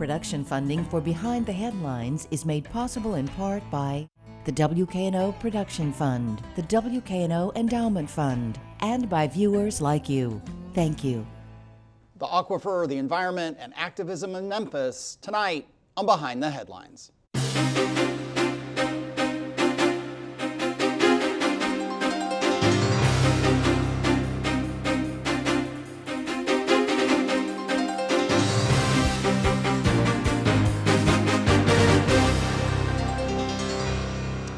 Production funding for Behind the Headlines is made possible in part by the WKNO Production Fund, the WKNO Endowment Fund, and by viewers like you. Thank you. The aquifer, the environment, and activism in Memphis tonight on Behind the Headlines.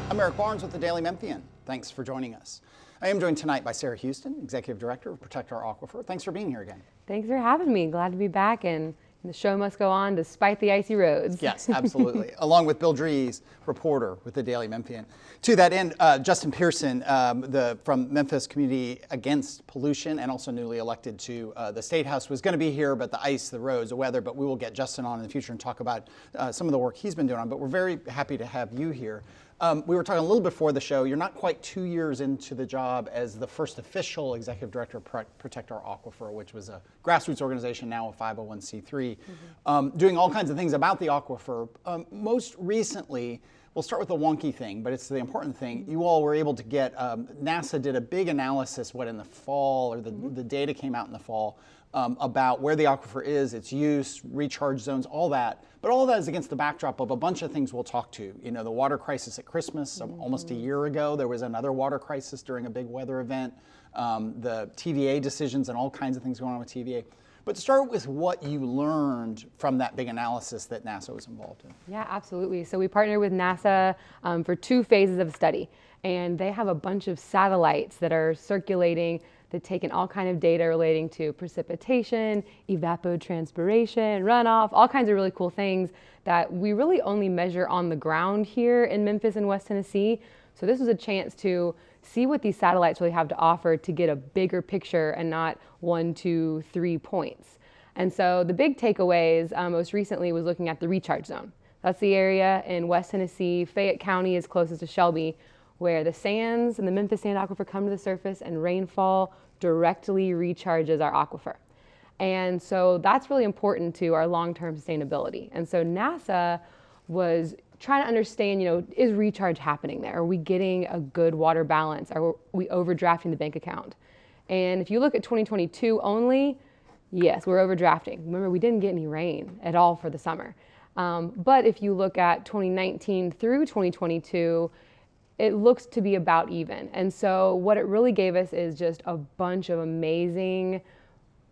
I'm Eric Barnes with the Daily Memphian. Thanks for joining us. I am joined tonight by Sarah Houston, Executive Director of Protect Our Aquifer. Thanks for being here again. Thanks for having me. Glad to be back, and the show must go on despite the icy roads. Yes, absolutely. Along with Bill Dries, reporter with the Daily Memphian. To that end, Justin Pearson, from Memphis Community Against Pollution, and also newly elected to the State House, was going to be here, but the ice, the roads, the weather, but we will get Justin on in the future and talk about some of the work he's been doing on. But we're very happy to have you here. We were talking a little before the show. You're not quite 2 years into the job as the first official executive director of Protect Our Aquifer, which was a grassroots organization, now a 501c3, doing all kinds of things about the aquifer. Most recently, we'll start with the wonky thing, but it's the important thing. You all were able to get, NASA did a big analysis, in the fall, or the data came out in the fall, about where the aquifer is, its use, recharge zones, all that. But all of that is against the backdrop of a bunch of things we'll talk to. You know, the water crisis at Christmas, almost a year ago, there was another water crisis during a big weather event, the TVA decisions and all kinds of things going on with TVA. But to start with what you learned from that big analysis that NASA was involved in. Yeah, absolutely. So we partnered with NASA for 2 phases of study, and they have a bunch of satellites that are circulating that take in all kind of data relating to precipitation, evapotranspiration, runoff, all kinds of really cool things that we really only measure on the ground here in Memphis and West Tennessee. So this was a chance to see what these satellites really have to offer to get a bigger picture and not 1, 2, 3 points. And so the big takeaways most recently was looking at the recharge zone. That's the area in West Tennessee. Fayette County is closest to Shelby, where the sands and the Memphis Sand Aquifer come to the surface and rainfall directly recharges our aquifer. And so that's really important to our long-term sustainability. And so NASA was trying to understand, is recharge happening there? Are we getting a good water balance? Are we overdrafting the bank account? And if you look at 2022 only, yes, we're overdrafting. Remember, we didn't get any rain at all for the summer. But if you look at 2019 through 2022, it looks to be about even. And so what it really gave us is just a bunch of amazing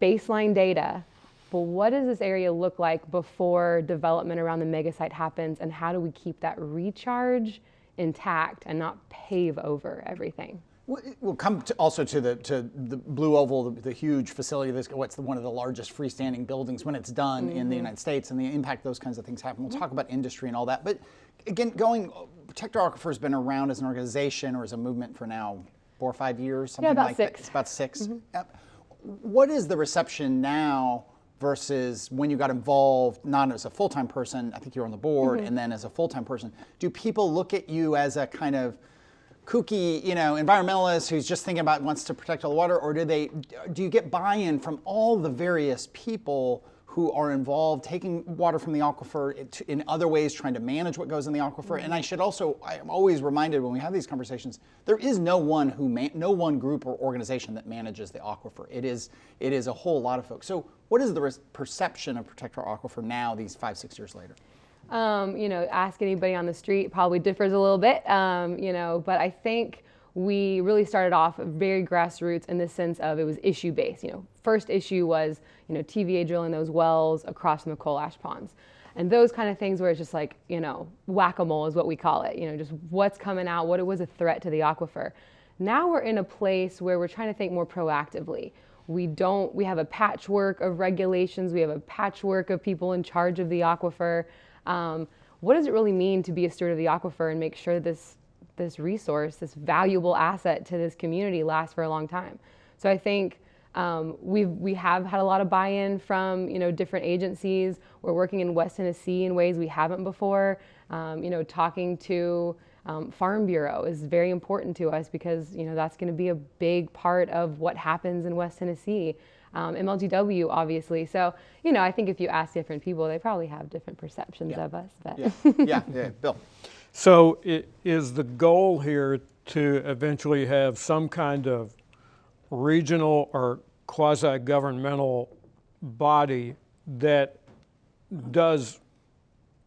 baseline data. But what does this area look like before development around the mega site happens, and how do we keep that recharge intact and not pave over everything? We'll come also to the Blue Oval, the huge facility. What's one of the largest freestanding buildings when it's done in the United States, and the impact those kinds of things happen. We'll talk about industry and all that. But again, Protect Our Aquifer has been around as an organization or as a movement for now 4 or 5 years, something about like 6. that. It's about 6. What is the reception now versus when you got involved, not as a full-time person? I think you were on the board, and then as a full-time person. Do people look at you as a kind of kooky, environmentalist who's just thinking about wants to protect all the water, or do you get buy-in from all the various people who are involved taking water from the aquifer in other ways, trying to manage what goes in the aquifer? And I'm always reminded when we have these conversations, there is no one group or organization that manages the aquifer. It is a whole lot of folks. So what is the perception of Protect Our Aquifer now, these 5-6 years later? Ask anybody on the street, probably differs a little bit, but I think we really started off very grassroots in the sense of it was issue-based. First issue was, TVA drilling those wells across from the coal ash ponds. And those kind of things where it's just like, whack-a-mole is what we call it, just what's coming out, what was a threat to the aquifer. Now we're in a place where we're trying to think more proactively. We have a patchwork of regulations, we have a patchwork of people in charge of the aquifer. What does it really mean to be a steward of the aquifer and make sure this resource, this valuable asset to this community lasts for a long time? So I think we have had a lot of buy-in from different agencies. We're working in West Tennessee in ways we haven't before. Talking to Farm Bureau is very important to us because that's going to be a big part of what happens in West Tennessee. MLGW, obviously. So, I think if you ask different people, they probably have different perceptions of us. But. Yeah, Bill. So is the goal here to eventually have some kind of regional or quasi-governmental body that does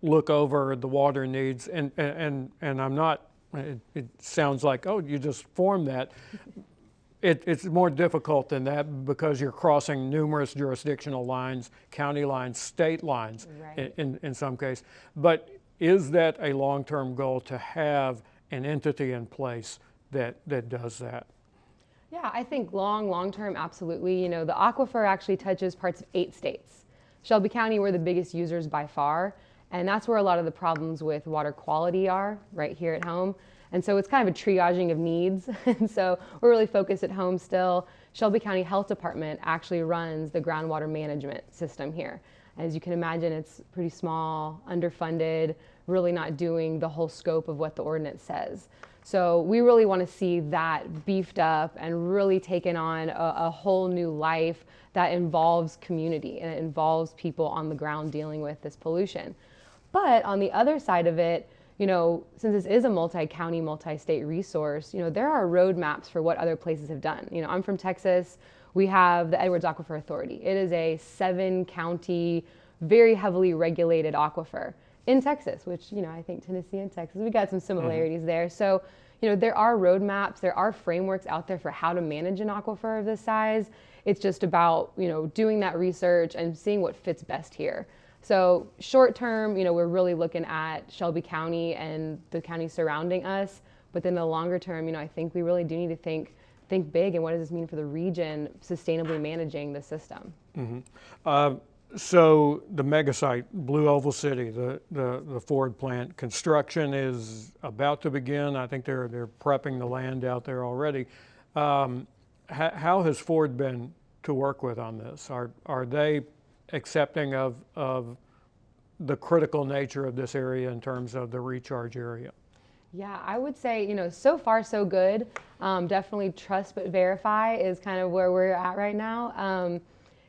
look over the water needs? And I'm not, it sounds like, oh, you just formed that. It's more difficult than that because you're crossing numerous jurisdictional lines, county lines, state lines, Right. in some case. But is that a long-term goal to have an entity in place that does that? Yeah, I think long term, absolutely. The aquifer actually touches parts of 8 states. Shelby County, we're the biggest users by far, and that's where a lot of the problems with water quality are, right here at home. And so it's kind of a triaging of needs. And so we're really focused at home still. Shelby County Health Department actually runs the groundwater management system here. As you can imagine, it's pretty small, underfunded, really not doing the whole scope of what the ordinance says. So we really want to see that beefed up and really taken on a whole new life that involves community and it involves people on the ground dealing with this pollution. But on the other side of it, since this is a multi-county, multi-state resource, there are roadmaps for what other places have done. I'm from Texas. We have the Edwards Aquifer Authority. It is a 7-county, very heavily regulated aquifer in Texas, which, I think Tennessee and Texas, we got some similarities there. So, there are roadmaps, there are frameworks out there for how to manage an aquifer of this size. It's just about, doing that research and seeing what fits best here. So short term, we're really looking at Shelby County and the counties surrounding us. But then the longer term, I think we really do need to think big and what does this mean for the region sustainably managing the system. So the mega site, Blue Oval City, the Ford plant, construction is about to begin. I think they're prepping the land out there already. How has Ford been to work with on this? Are they accepting of the critical nature of this area in terms of the recharge area? Yeah, I would say, so far so good. Definitely trust but verify is kind of where we're at right now.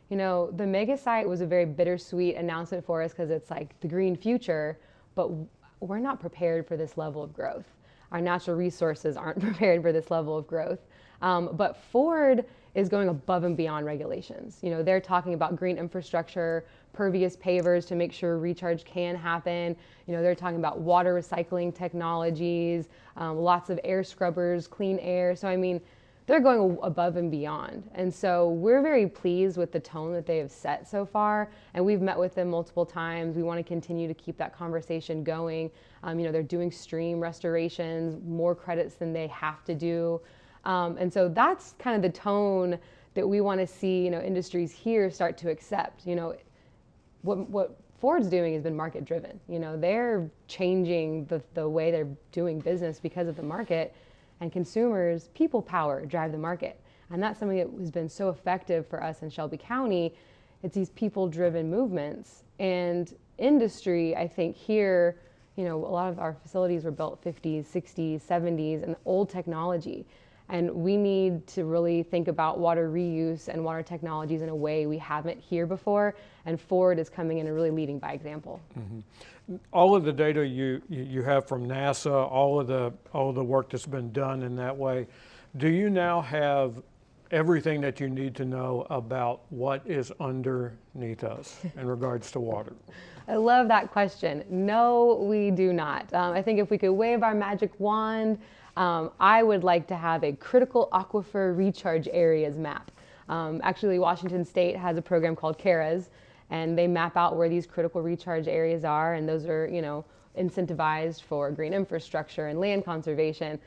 The mega site was a very bittersweet announcement for us because it's like the green future, but we're not prepared for this level of growth. Our natural resources aren't prepared for this level of growth. But Ford is going above and beyond regulations. They're talking about green infrastructure, pervious pavers to make sure recharge can happen. They're talking about water recycling technologies, lots of air scrubbers, clean air. So, they're going above and beyond. And so we're very pleased with the tone that they have set so far. And we've met with them multiple times. We want to continue to keep that conversation going. They're doing stream restorations, more credits than they have to do. And so that's kind of the tone that we want to see, industries here start to accept. What Ford's doing has been market driven. They're changing the way they're doing business because of the market. And consumers, people power, drive the market. And that's something that has been so effective for us in Shelby County. It's these people-driven movements. And industry, I think here, a lot of our facilities were built 50s, 60s, 70s, and old technology. And we need to really think about water reuse and water technologies in a way we haven't here before. And Ford is coming in and really leading by example. Mm-hmm. All of the data you have from NASA, all of the work that's been done in that way, do you now have everything that you need to know about what is underneath us in regards to water? I love that question. No, we do not. I think if we could wave our magic wand, I would like to have a critical aquifer recharge areas map. Actually, Washington State has a program called CARES, and they map out where these critical recharge areas are, and those are, incentivized for green infrastructure and land conservation.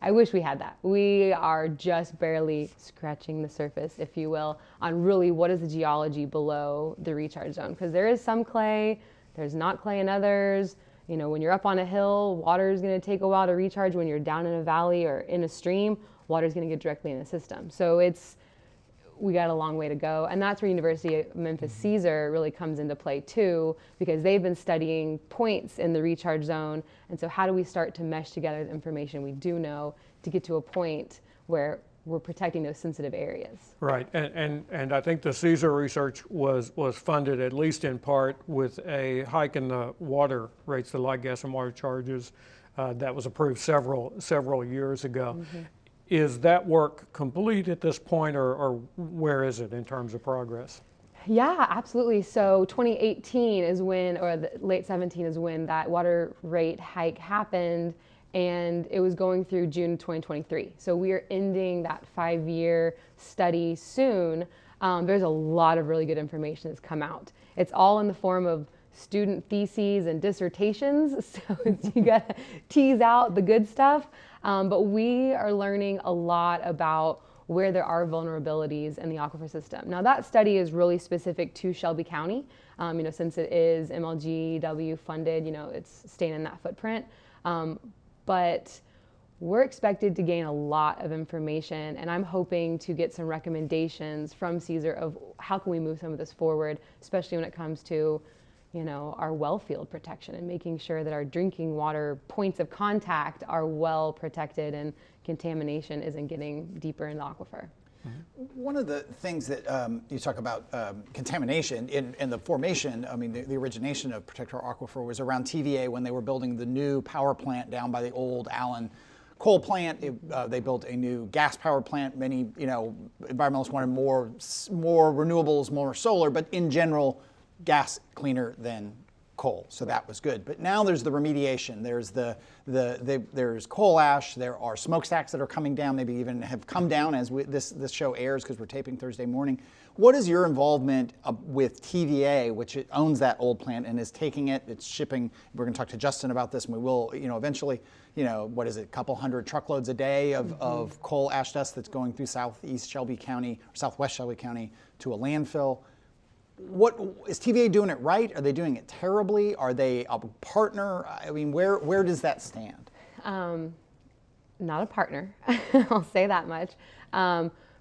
I wish we had that. We are just barely scratching the surface, if you will, on really what is the geology below the recharge zone. Because there is some clay, there's not clay in others. When you're up on a hill, water is going to take a while to recharge. When you're down in a valley or in a stream, water is going to get directly in the system. So we got a long way to go. And that's where University of Memphis CSER really comes into play too, because they've been studying points in the recharge zone. And so how do we start to mesh together the information we do know to get to a point where we're protecting those sensitive areas. Right, and I think the Caesar research was funded at least in part with a hike in the water rates, the light gas and water charges that was approved several years ago. Is that work complete at this point, or where is it in terms of progress? Yeah, absolutely. So 2018 is when, or the late 17 is when that water rate hike happened, and it was going through June 2023. So we are ending that 5-year study soon. There's a lot of really good information that's come out. It's all in the form of student theses and dissertations, so you gotta tease out the good stuff. But we are learning a lot about where there are vulnerabilities in the aquifer system. Now that study is really specific to Shelby County. Since it is MLGW funded, it's staying in that footprint. But we're expected to gain a lot of information, and I'm hoping to get some recommendations from Caesar of how can we move some of this forward, especially when it comes to our well field protection and making sure that our drinking water points of contact are well protected and contamination isn't getting deeper in the aquifer. One of the things that you talk about contamination in the formation, the origination of Protect Our Aquifer was around TVA when they were building the new power plant down by the old Allen coal plant. They built a new gas power plant. Many, environmentalists wanted more renewables, more solar, but in general, gas cleaner than coal, so that was good. But now there's the remediation. There's there's coal ash. There are smokestacks that are coming down. Maybe even have come down as this show airs because we're taping Thursday morning. What is your involvement with TVA, which it owns that old plant and is taking it? It's shipping. We're going to talk to Justin about this, and we will. Eventually. What is it? A couple hundred truckloads a day of coal ash dust that's going through southwest Shelby County to a landfill. What is TVA doing it right? Are they doing it terribly? Are they a partner? Where does that stand? Not a partner. I'll say that much.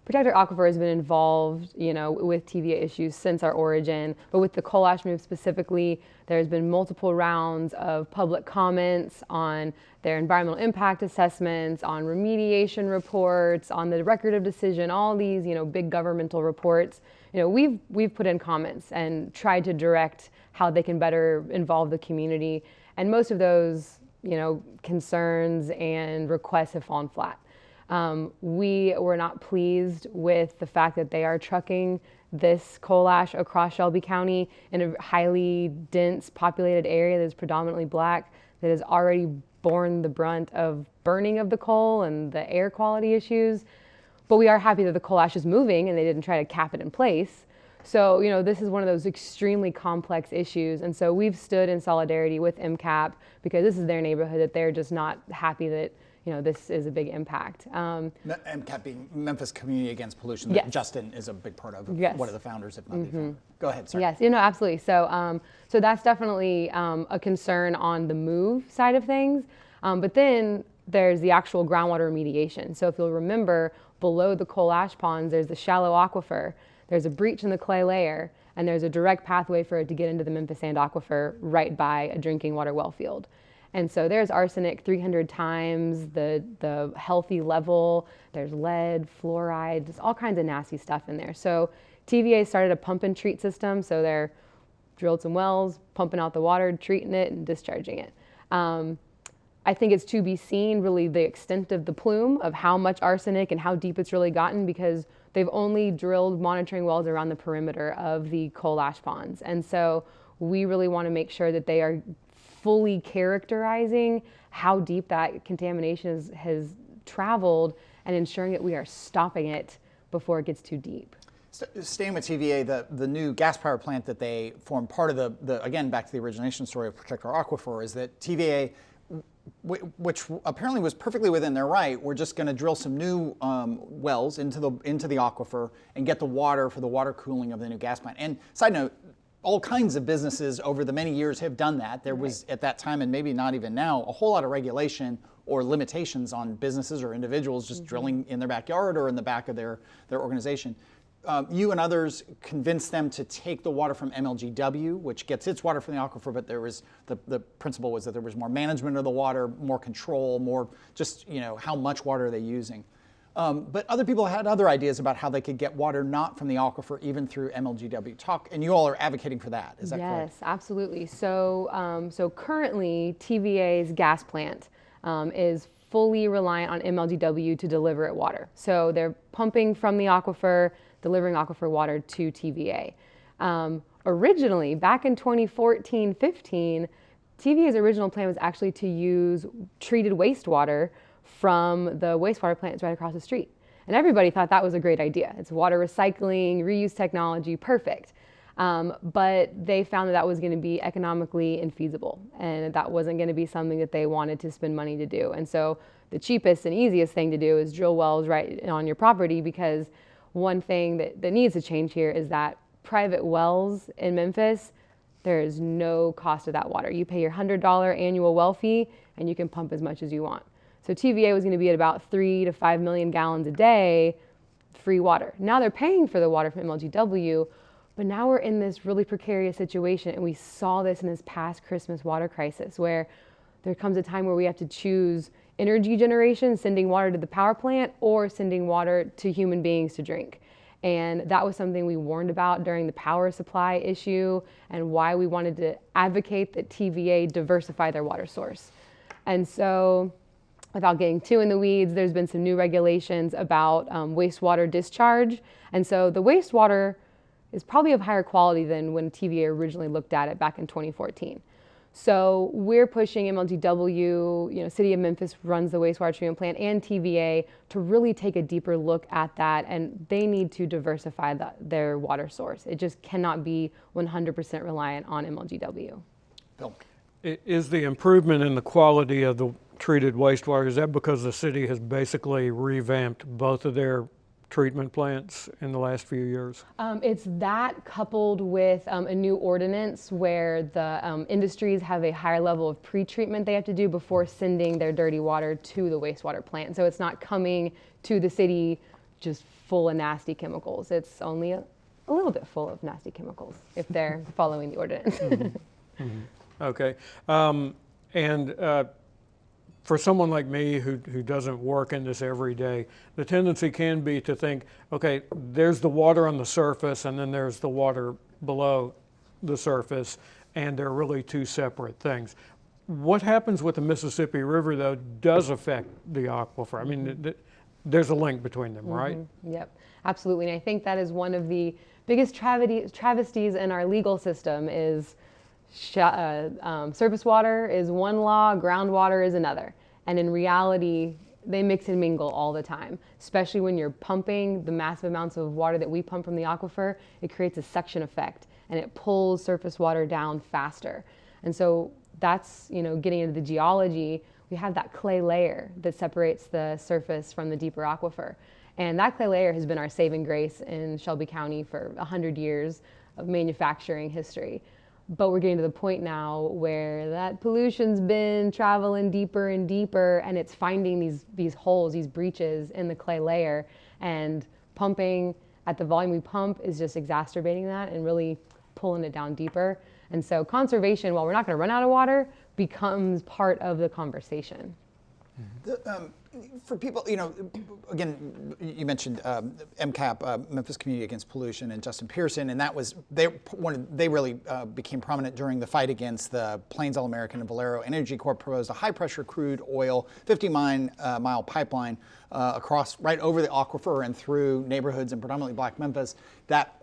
Protect Our Aquifer has been involved, with TVA issues since our origin, but with the coal ash move specifically, there's been multiple rounds of public comments on their environmental impact assessments, on remediation reports, on the record of decision, all these, big governmental reports. We've put in comments and tried to direct how they can better involve the community, and most of those, concerns and requests have fallen flat. We were not pleased with the fact that they are trucking this coal ash across Shelby County in a highly dense populated area that is predominantly Black, that has already borne the brunt of burning of the coal and the air quality issues. But we are happy that the coal ash is moving and they didn't try to cap it in place. So, this is one of those extremely complex issues. And so we've stood in solidarity with MCAP because this is their neighborhood, that they're just not happy that this is a big impact. MCAP being Memphis Community Against Pollution, yes. that Justin is a big part of, yes. one of the founders, if not the founder. Go ahead, sorry. Yes, absolutely. So, so that's definitely a concern on the move side of things. But then there's the actual groundwater remediation. So if you'll remember, below the coal ash ponds, there's the shallow aquifer. There's a breach in the clay layer, and there's a direct pathway for it to get into the Memphis Sand Aquifer right by a drinking water well field. And so there's arsenic 300 times the healthy level. There's lead, fluoride, just all kinds of nasty stuff in there. So TVA started a pump and treat system. So they're drilled some wells, pumping out the water, treating it, and discharging it. I think it's to be seen really the extent of the plume of how much arsenic and how deep it's really gotten, because they've only drilled monitoring wells around the perimeter of the coal ash ponds. And so we really want to make sure that they are fully characterizing how deep that contamination has traveled and ensuring that we are stopping it before it gets too deep. Staying with TVA, the new gas power plant that they formed, part of the again, back to the origination story of Protect Our Aquifer, is that TVA, which apparently was perfectly within their right, we're just going to drill some new wells into the aquifer and get the water for the water cooling of the new gas plant. And side note, all kinds of businesses over the many years have done that. There was at that time, and maybe not even now, a whole lot of regulation or limitations on businesses or individuals just drilling in their backyard or in the back of their organization. You and others convinced them to take the water from MLGW, which gets its water from the aquifer, but there was the principle was that there was more management of the water, more control, more just how much water are they using. But other people had other ideas about how they could get water not from the aquifer, even through MLGW. And you all are advocating for that, is that correct? Yes, absolutely. So currently, TVA's gas plant is fully reliant on MLGW to deliver it water. So they're pumping from the aquifer, delivering aquifer water to TVA. Originally, back in 2014-15, TVA's original plan was actually to use treated wastewater from the wastewater plants right across the street. And everybody thought that was a great idea. It's water recycling, reuse technology, perfect. But they found that that was going to be economically infeasible, and that wasn't going to be something that they wanted to spend money to do. And so the cheapest and easiest thing to do is drill wells right on your property, because one thing that needs to change here is that private wells in Memphis, there is no cost of that water. You pay your $100 annual well fee and you can pump as much as you want. So TVA was going to be at about 3 to 5 million gallons a day free water. Now they're paying for the water from MLGW, but now we're in this really precarious situation, and we saw this in this past Christmas water crisis, where there comes a time where we have to choose energy generation, sending water to the power plant, or sending water to human beings to drink. And that was something we warned about during the power supply issue, and why we wanted to advocate that TVA diversify their water source. And so, without getting too in the weeds, there's been some new regulations about wastewater discharge. And so the wastewater is probably of higher quality than when TVA originally looked at it back in 2014. So we're pushing MLGW, City of Memphis runs the wastewater treatment plant, and TVA to really take a deeper look at that, and they need to diversify their water source. It just cannot be 100% reliant on MLGW. Bill? Is the improvement in the quality of the treated wastewater, is that because the city has basically revamped both of their treatment plants in the last few years? It's that coupled with a new ordinance where the industries have a higher level of pre-treatment they have to do before sending their dirty water to the wastewater plant. So it's not coming to the city just full of nasty chemicals. It's only a little bit full of nasty chemicals if they're following the ordinance. Mm-hmm. Mm-hmm. Okay. For someone like me who doesn't work in this every day, the tendency can be to think, okay, there's the water on the surface and then there's the water below the surface, and they're really two separate things. What happens with the Mississippi River, though, does affect the aquifer. I mean, there's a link between them, right? Mm-hmm. Yep, absolutely. And I think that is one of the biggest travesties in our legal system is surface water is one law, groundwater is another. And in reality, they mix and mingle all the time, especially when you're pumping the massive amounts of water that we pump from the aquifer. It creates a suction effect, and it pulls surface water down faster. And so that's, getting into the geology, we have that clay layer that separates the surface from the deeper aquifer. And that clay layer has been our saving grace in Shelby County for 100 years of manufacturing history. But we're getting to the point now where that pollution's been traveling deeper and deeper, and it's finding these holes, these breaches in the clay layer, and pumping at the volume we pump is just exacerbating that and really pulling it down deeper. And so conservation, while we're not going to run out of water, becomes part of the conversation. For people, again, you mentioned MCAP, Memphis Community Against Pollution, and Justin Pearson, and that was they really became prominent during the fight against the Plains All American and Valero Energy Corp proposed a high-pressure crude oil 50-mile pipeline across right over the aquifer and through neighborhoods in predominantly Black Memphis. That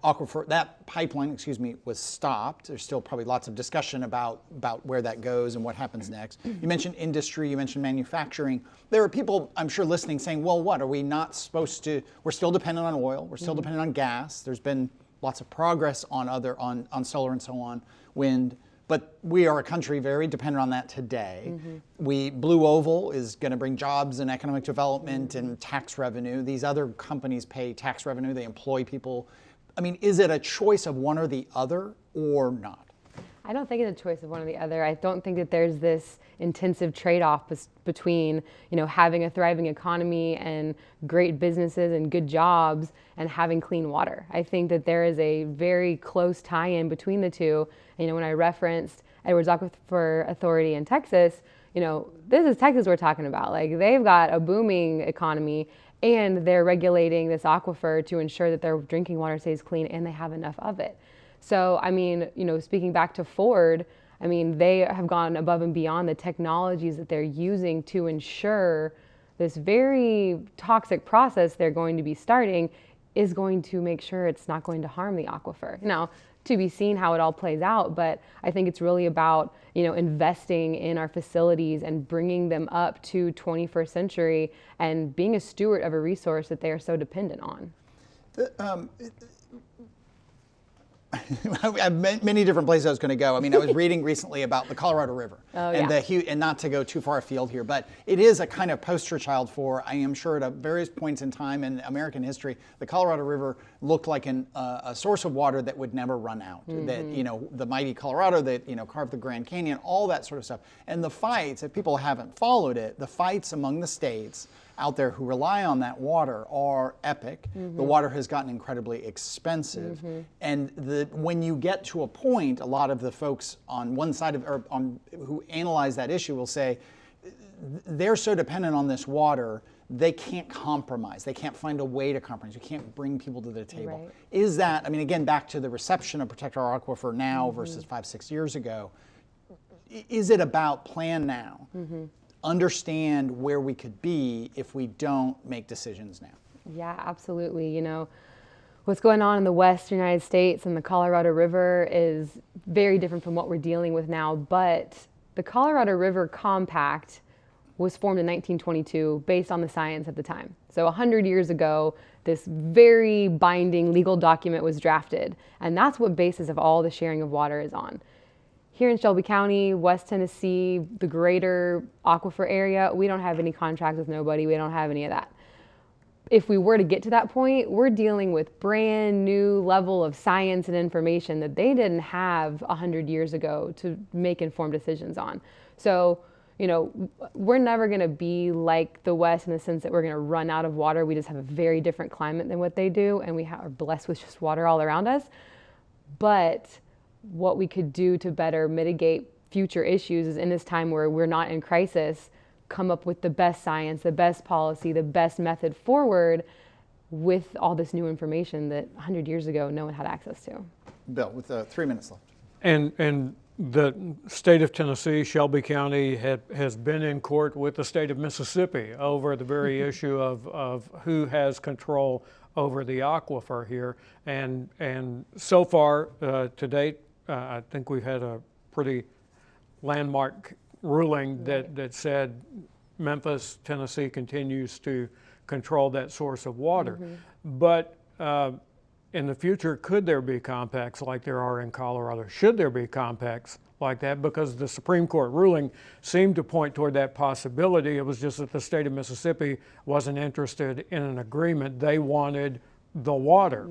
pipeline, was stopped. There's still probably lots of discussion about where that goes and what happens next. You mentioned industry, you mentioned manufacturing. There are people, I'm sure, listening saying, well, what, are we not supposed to, we're still dependent on oil, we're still dependent on gas. There's been lots of progress on solar and so on, wind, but we are a country very dependent on that today. Blue Oval is going to bring jobs and economic development and tax revenue. These other companies pay tax revenue, they employ people. I mean, is it a choice of one or the other or not? I don't think it's a choice of one or the other. I don't think that there's this intensive trade-off between, having a thriving economy and great businesses and good jobs and having clean water. I think that there is a very close tie-in between the two. When I referenced Edwards Aquifer Authority in Texas, this is Texas we're talking about. Like, they've got a booming economy, and they're regulating this aquifer to ensure that their drinking water stays clean and they have enough of it. So, I mean, speaking back to Ford, I mean, they have gone above and beyond the technologies that they're using to ensure this very toxic process they're going to be starting is going to make sure it's not going to harm the aquifer. Now, to be seen how it all plays out, but I think it's really about, investing in our facilities and bringing them up to 21st century and being a steward of a resource that they are so dependent on. I have many different places I was going to go. I mean, I was reading recently about the Colorado River, and not to go too far afield here, but it is a kind of poster child for, I am sure, at various points in time in American history, the Colorado River looked like a source of water that would never run out. That the mighty Colorado that carved the Grand Canyon, all that sort of stuff, and the fights. If people haven't followed it, the fights among the states out there who rely on that water are epic. The water has gotten incredibly expensive, and when you get to a point, a lot of the folks on one side who analyze that issue will say they're so dependent on this water they can't compromise. They can't find a way to compromise. You can't bring people to the table. Right. Is that? I mean, again, back to the reception of Protect Our Aquifer now versus 5-6 years ago. Is it about plan now? Understand where we could be if we don't make decisions now. Yeah, absolutely. What's going on in the Western United States and the Colorado River is very different from what we're dealing with now. But the Colorado River Compact was formed in 1922 based on the science of the time. So 100 years ago, this very binding legal document was drafted. And that's what basis of all the sharing of water is on. Here in Shelby County, West Tennessee, the greater aquifer area, we don't have any contracts with nobody. We don't have any of that. If we were to get to that point, we're dealing with brand new level of science and information that they didn't have 100 years ago to make informed decisions on. So, we're never going to be like the West in the sense that we're going to run out of water. We just have a very different climate than what they do, and we are blessed with just water all around us. But what we could do to better mitigate future issues is in this time where we're not in crisis, come up with the best science, the best policy, the best method forward with all this new information that 100 years ago no one had access to. Bill, with 3 minutes left. And the state of Tennessee, Shelby County, has been in court with the state of Mississippi over the very issue of who has control over the aquifer here. And so far, to date, I think we've had a pretty landmark ruling that said Memphis, Tennessee continues to control that source of water. But in the future, could there be compacts like there are in Colorado? Should there be compacts like that? Because the Supreme Court ruling seemed to point toward that possibility. It was just that the state of Mississippi wasn't interested in an agreement. They wanted the water.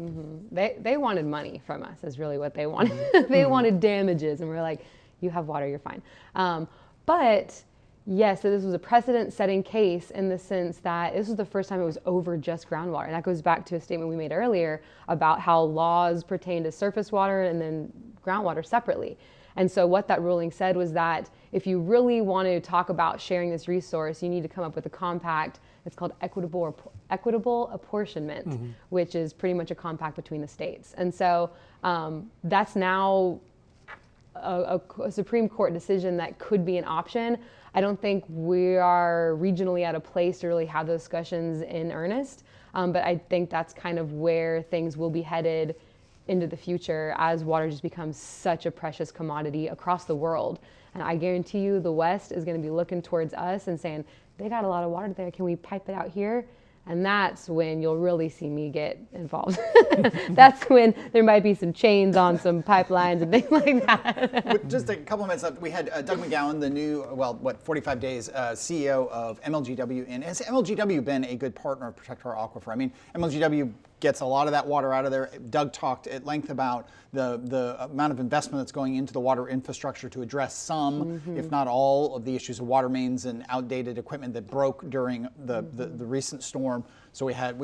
They wanted money from us is really what they wanted. They wanted damages, and we're like, you have water, you're fine. But yes, so this was a precedent-setting case in the sense that this was the first time it was over just groundwater. And that goes back to a statement we made earlier about how laws pertain to surface water and then groundwater separately. And so what that ruling said was that if you really want to talk about sharing this resource, you need to come up with a compact. It's called equitable apportionment, which is pretty much a compact between the states. And so that's now a Supreme Court decision that could be an option. I don't think we are regionally at a place to really have those discussions in earnest, but I think that's kind of where things will be headed into the future as water just becomes such a precious commodity across the world. And I guarantee you the West is going to be looking towards us and saying, they got a lot of water there, can we pipe it out here? And that's when you'll really see me get involved. That's when there might be some chains on some pipelines and things like that. With just a couple of minutes left, we had Doug McGowan, the new, 45 Days CEO of MLGW. And has MLGW been a good partner of Protect Our Aquifer? I mean, MLGW gets a lot of that water out of there. Doug talked at length about the amount of investment that's going into the water infrastructure to address some, if not all, of the issues of water mains and outdated equipment that broke during the recent storm. So we had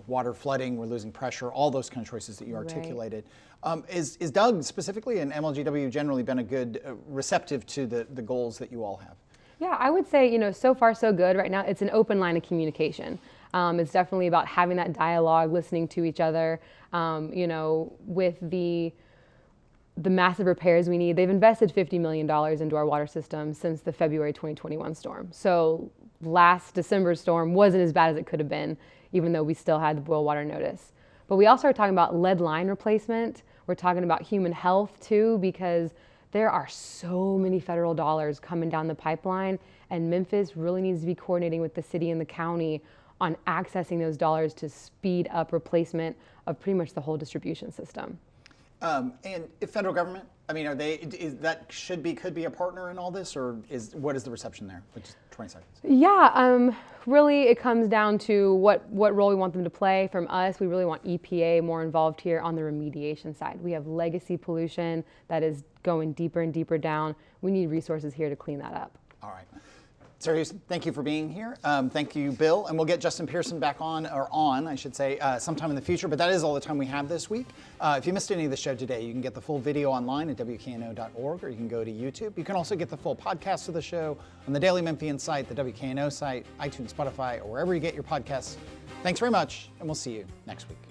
water flooding, we're losing pressure, all those kind of choices that you articulated. Right. Is Doug specifically and MLGW generally been a good receptive to the goals that you all have? Yeah, I would say, so far so good. Right now, it's an open line of communication. It's definitely about having that dialogue, listening to each other. With the massive repairs we need, they've invested $50 million into our water system since the February 2021 storm. So last December's storm wasn't as bad as it could have been, even though we still had the boil water notice. But we also are talking about lead line replacement. We're talking about human health too, because there are so many federal dollars coming down the pipeline, and Memphis really needs to be coordinating with the city and the county on accessing those dollars to speed up replacement of pretty much the whole distribution system. And if federal government, I mean, could be a partner in all this, or what is the reception there? Which is 20 seconds. Yeah, really it comes down to what role we want them to play. From us, we really want EPA more involved here on the remediation side. We have legacy pollution that is going deeper and deeper down. We need resources here to clean that up. All right. Sarah Houston, thank you for being here. Thank you, Bill. And we'll get Justin Pearson back on, sometime in the future. But that is all the time we have this week. If you missed any of the show today, you can get the full video online at WKNO.org, or you can go to YouTube. You can also get the full podcast of the show on the Daily Memphian site, the WKNO site, iTunes, Spotify, or wherever you get your podcasts. Thanks very much, and we'll see you next week.